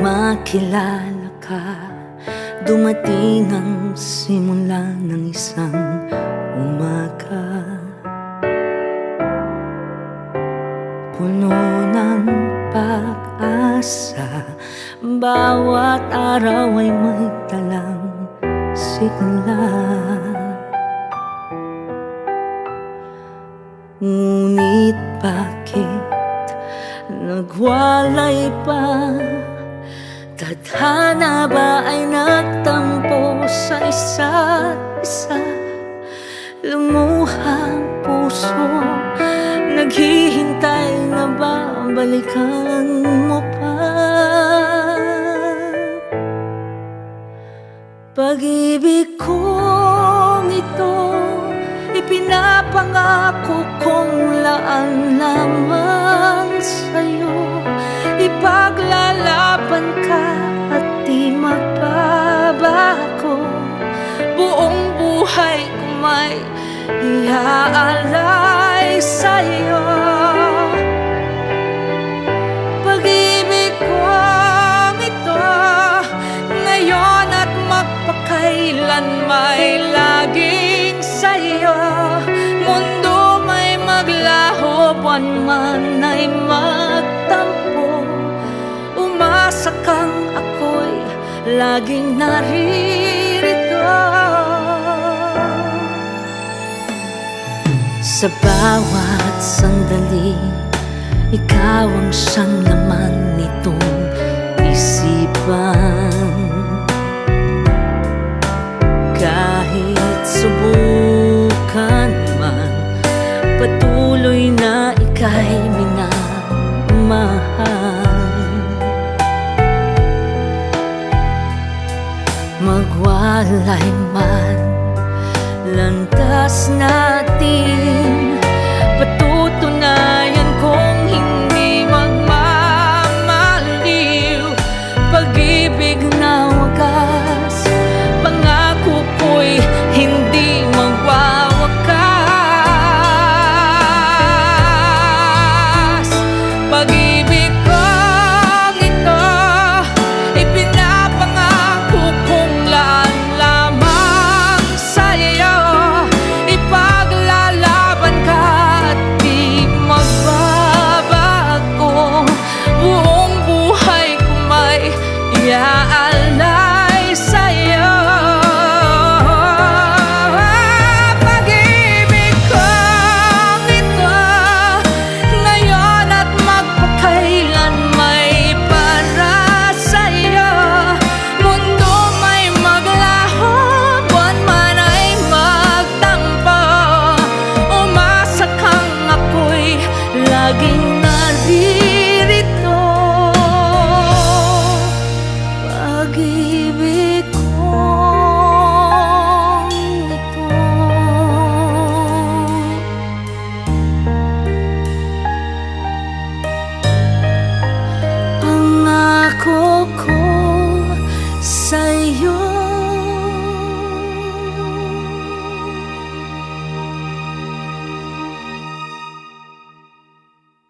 makilala ka. Dumating ang simula ng isang umaga, puno ng pag-asa. Bawat araw ay may dalang sigla. Ngunit bakit nagwalay pa? Tadhana ba ay nagtampo sa isa't isa? Lumuhang puso, naghihintay na ba balikan mo pa? Pag-ibig kong ito, ipinapangako kong laan lamang sa'yo. Ipaglalaban ka at di magbabago. Buong buhay ko may iaalay sa'yo. Pag-ibig kong ito, ngayon at magpakailan may laging sa'yo. Mundo may maglaho, buwan man ay magtampo. Umasa kang ako'y laging naririto. Sa bawat sandali, ikaw ang siyang laman nitong isipan. Kahit subukan man, patuloy na ika'y minamahal. Magwalay man landas natin, patutunayan kong hindi magmamaliw. Pag-ibig na wagas, pangako ko'y hindi magwawakas. Pag-ibig kong ito, ipinapangako kong laan lamang sa'yo. Ipaglalaban ka at di magbabago. Buong buhay ko may iaalay sa'yo. Pag-ibig kong ito, ngayon at magpakailan may para sa'yo. Mundo may maglaho, buwan man ay magtampo. Umasa kang ako'y laging naririto. Pag-ibig kong ito, pangako ko